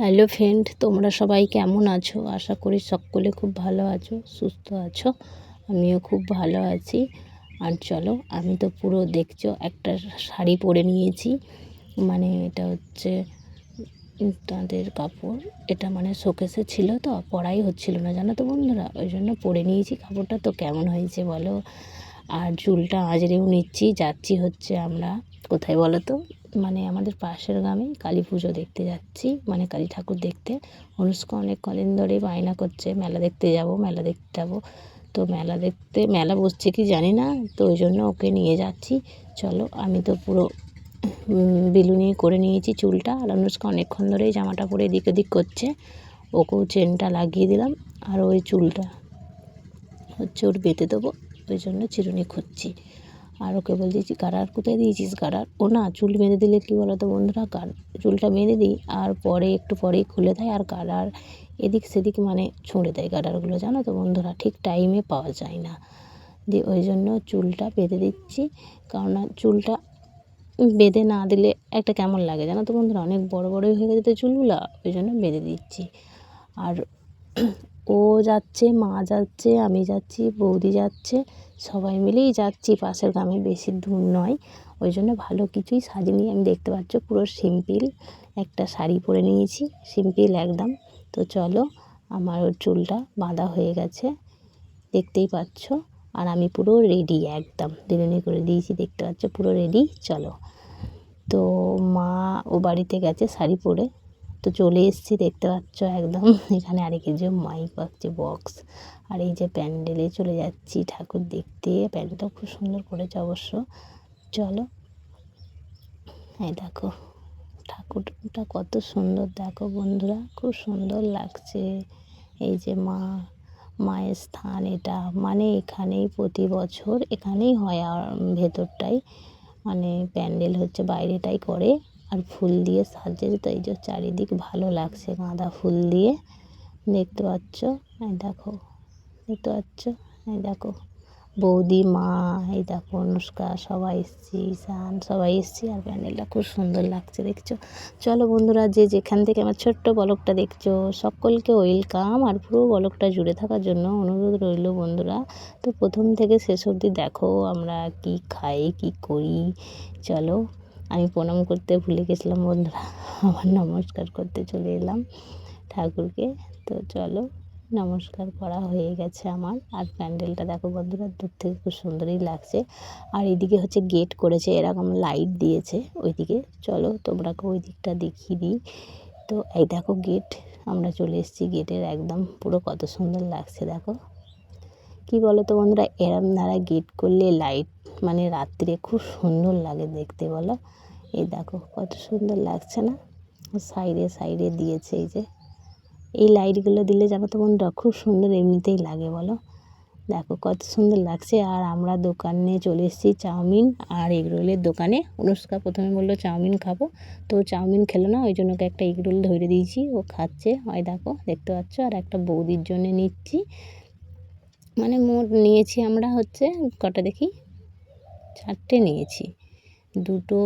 Hello friend, তোমরা সবাই কেমন আছো? আশা করি সকলে খুব ভালো আছো, সুস্থ আছো। আমিও খুব ভালো আছি। আর চলো, আমি তো পুরো দেখছো একটা শাড়ি পরে নিয়েছি। মানে এটা হচ্ছে তাঁতের কাপড়। এটা মানে শোকেসে ছিল, তো পরাই হচ্ছিল না জানো তো বন্ধুরা, ওই জন্য পরে নিয়েছি কাপড়টা। তো কেমন হয়েছে বলো। আর চুলটা আঁচড়েও নিচ্ছি। যাচ্ছি হচ্ছে আমরা কোথায় বলো তো, মানে আমাদের পাশের গ্রামে কালী পুজো দেখতে যাচ্ছি, মানে কালী ঠাকুর দেখতে। অনুষ্কা অনেক কদিন ধরেই বায়না করছে মেলা দেখতে যাব, মেলা দেখতে যাব। তো মেলা বসছে কি জানি না, তো ওই জন্য ওকে নিয়ে যাচ্ছি। চলো, আমি তো পুরো বিলুনি করে নিয়েছি চুলটা। আর অনুষ্কা অনেকক্ষণ ধরেই জামাটা পরে এদিক ওদিক করছে। ওকেও চেনটা লাগিয়ে দিলাম। আর ওই চুলটা হচ্ছে ওর বেঁধে দেবো, ওই জন্য চিরুনি খুঁজছি। আর ওকে বলছি গাড়ার কোথায় দিয়েছিস গাড়ার। ও না, চুল বেঁধে দিলে কী বলো তো বন্ধুরা, চুলটা বেঁধে দিই আর পরে একটু পরেই খুলে দেয়, আর গাড়ার এদিক সেদিক মানে ছুঁড়ে দেয় গাড়ারগুলো, জানো তো বন্ধুরা, ঠিক টাইমে পাওয়া যায় না। দিয়ে ওই জন্য চুলটা বেঁধে দিচ্ছি। কারণ চুলটা বেঁধে না দিলে একটা কেমন লাগে জানো তো বন্ধুরা, অনেক বড় বড়ই হয়ে গেছে তো চুলগুলো, ওই জন্য বেঁধে দিচ্ছি। আর ও যাচ্ছে, মা যাচ্ছে, আমি যাচ্ছি, বৌদি যাচ্ছে, সবাই মিলেই যাচ্ছি পাশের গ্রামে, বেশি দূর নয়। ওই জন্য ভালো কিছুই সাজিনি। আমি দেখতে পাচ্ছ পুরো সিম্পল একটা শাড়ি পরে নিয়েছি, সিম্পল একদম। তো চলো, আমার চুলটা বাঁধা হয়ে গেছে, দেখতেই পাচ্ছ। আর আমি পুরো রেডি, একদম বিনুনি করে দিয়েছি, দেখতে পাচ্ছ পুরো রেডি। চলো, তো মা ও বাড়িতে গেছে শাড়ি পরে, তো চলে এসেছি দেখতে পাচ্ছ একদম। এখানে আরেক যে মাইক বাজছে, বক্স। আর এই যে প্যান্ডেলে চলে যাচ্ছি ঠাকুর দেখতে। প্যান্ডেলটা খুব সুন্দর করেছে অবশ্য। চলো, এই দেখো ঠাকুরটা কত সুন্দর, দেখো বন্ধুরা, খুব সুন্দর লাগছে। এই যে মায়ের স্থান এটা, মানে এখানেই প্রতি বছর এখানেই হয়। আর ভেতরটাই মানে প্যান্ডেল হচ্ছে, বাইরেটাই করে। আর ফুল দিয়ে সাজিয়েছে, তো এই যে চারিদিক ভালো লাগছে গাঁদা ফুল দিয়ে, দেখতে পাচ্ছ। এই দেখো, দেখতে পাচ্ছ, এই দেখো বৌদি, মা, এই দেখো অনুষ্কা, সবাই এসছি, ঈশান, সবাই এসছি। আর প্যান্ডেলটা খুব সুন্দর লাগছে, দেখছো। চলো বন্ধুরা, যে যেখান থেকে আমার ছোট্ট ব্লগটা দেখছো, সকলকে ওয়েলকাম। আর পুরো ব্লগটা জুড়ে থাকার জন্য অনুরোধ রইল বন্ধুরা। তো প্রথম থেকে শেষ অবধি দেখো আমরা কি খাই কি করি। চলো, আমি প্রণাম করতে ভুলে গেছিলাম বন্ধুরা, আবার নমস্কার করতে চলে এলাম ঠাকুরকে। তো চলো, নমস্কার করা হয়ে গেছে আমার। আর প্যান্ডেলটা দেখো বন্ধুরা, দূর থেকে খুব সুন্দরই লাগছে। আর এদিকে হচ্ছে গেট করেছে, এরকম লাইট দিয়েছে ওইদিকে। চলো তোমরাকে ওই দিকটা দেখিয়ে দিই। তো এই দেখো গেট, আমরা চলে এসেছি গেটের একদম, পুরো কত সুন্দর লাগছে দেখো। কি বলো তো বন্ধুরা, এরম দ্বারা গেট করলে লাইট মানে রাত্রে খুব সুন্দর লাগে দেখতে, বলো। এই দেখো কত সুন্দর লাগছে না, সাইডে সাইডে দিয়েছে। এই যে এই লাইটগুলো দিলে জানো তো বন্ধুরা, খুব সুন্দর এমনিতেই লাগে, বলো। দেখো কত সুন্দর লাগছে। আর আমরা দোকানে চলে এসেছি চাউমিন আর এগরোলের দোকানে। অনুষ্কা প্রথমে বললো চাউমিন খাবো, তো চাউমিন খেলো না, ওই জন্য ওকে একটা এগরোল ধরে দিয়েছি, ও খাচ্ছে। হয় দেখো, দেখতে পাচ্ছ। আর একটা বৌদির জন্য নিচ্ছি, মানে মোট নিয়েছি আমরা হচ্ছে কটা দেখি, 4টে নিয়েছি। দুটো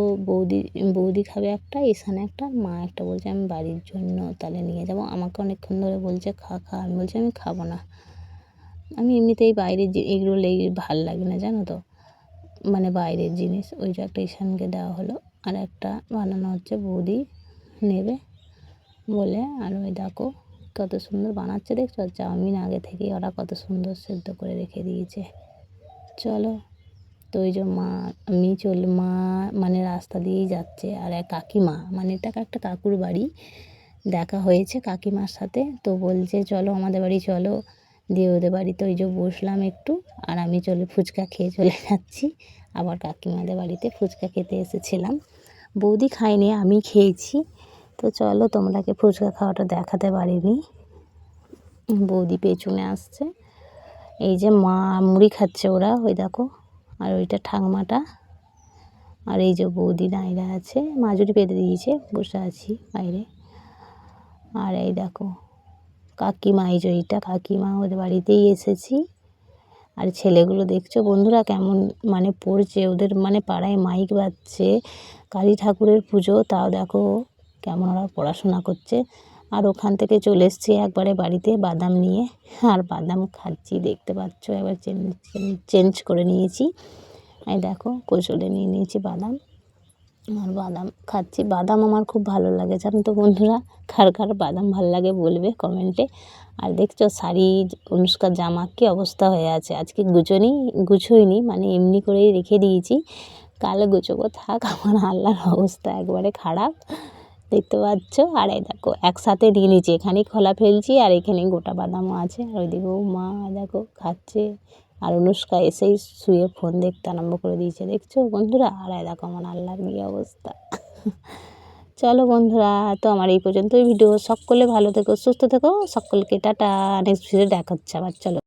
বৌদি খাবে একটা, ঈশান একটা, মা একটা। বলছে আমি বাড়ির জন্য তাহলে নিয়ে যাব। আমাকে অনেকক্ষণ ধরে বলছে খা খা, আমি বলছি আমি খাবো না। আমি এমনিতেই বাইরের এগরোল ভাল লাগে না জানো তো, মানে বাইরের জিনিস। ওই যে একটা ঈশানকে দেওয়া হলো, আর একটা বানানো হচ্ছে, বৌদি নেবে বলে। আর ওই দেখো কত সুন্দর বানাচ্ছে, দেখছো। চাউমিন আগে থেকেই ওরা কত সুন্দর সেদ্ধ করে রেখে দিয়েছে। চলো, তো ওই যে মা মানে রাস্তা দিয়েই যাচ্ছে। আর এক কাকিমা, মানে এটা একটা কাকুর বাড়ি, দেখা হয়েছে কাকিমার সাথে। তো বলছে চলো আমাদের বাড়ি চলো। দিয়ে ওদের বাড়িতে ওই যে বসলাম একটু। আর আমি ফুচকা খেয়ে চলে যাচ্ছি আবার কাকিমাদের বাড়িতে। ফুচকা খেতে এসেছিলাম, বৌদি খায়নি, আমি খেয়েছি। তো চলো, তোমরাকে ফুচকা খাওয়াটা দেখাতে পারিনি। বৌদি পেছনে আসছে, এই যে মা মুড়ি খাচ্ছে ওরা, ওই দেখো। আর ওইটা ঠাকমাটা। আর এই যে বৌদি দাঁড়িয়ে আছে, মাজুরি পেতে দিয়েছে, বসে আছি বাইরে। আর এই দেখো কাকিমা, এই যে এইটা কাকিমা, ওদের বাড়িতেই এসেছি। আর ছেলেগুলো দেখছো বন্ধুরা কেমন মানে পড়ছে, ওদের মানে পাড়ায় মাইক বাজছে, কালী ঠাকুরের পুজো, তাও দেখো কেমন ওরা পড়াশোনা করছে। আর ওখান থেকে চলে এসেছি একবারে বাড়িতে বাদাম নিয়ে, আর বাদাম খাচ্ছি, দেখতে পাচ্ছ। এবার চেঞ্জ করে নিয়েছি, এই দেখো কোচলে নিয়ে নিয়েছি বাদাম, আর বাদাম খাচ্ছি। বাদাম আমার খুব ভালো লাগে, জানো তো বন্ধুরা। কার কার বাদাম ভালো লাগে বলবে কমেন্টে। আর দেখছো শাড়ি, অনুষ্কার জামা কী অবস্থা হয়ে আছে। আজকে গুছোইনি, মানে এমনি করেই রেখে দিয়েছি, কালে গুছোবো। থাক, আমার আল্লাহর অবস্থা একবারে খারাপ, দেখতে পাচ্ছ। আর এই দেখো একসাথে নিয়ে নিয়েছি, এখানেই খোলা ফেলছি আর এখানেই গোটা বাদামও আছে। আর ওইদিকেও মা দেখো খাচ্ছে, আর অনুষ্কা এসেই শুয়ে ফোন দেখতে আরম্ভ করে দিয়েছে, দেখছো বন্ধুরা। আর এই দেখো আমার আল্লাহর কী অবস্থা। চলো বন্ধুরা, তো আমার এই পর্যন্তই ভিডিও। সকলে ভালো থেকো, সুস্থ থেকো, সকলকে টাটা। নেক্সট ভিডিও দেখা হচ্ছে আবার, চলো।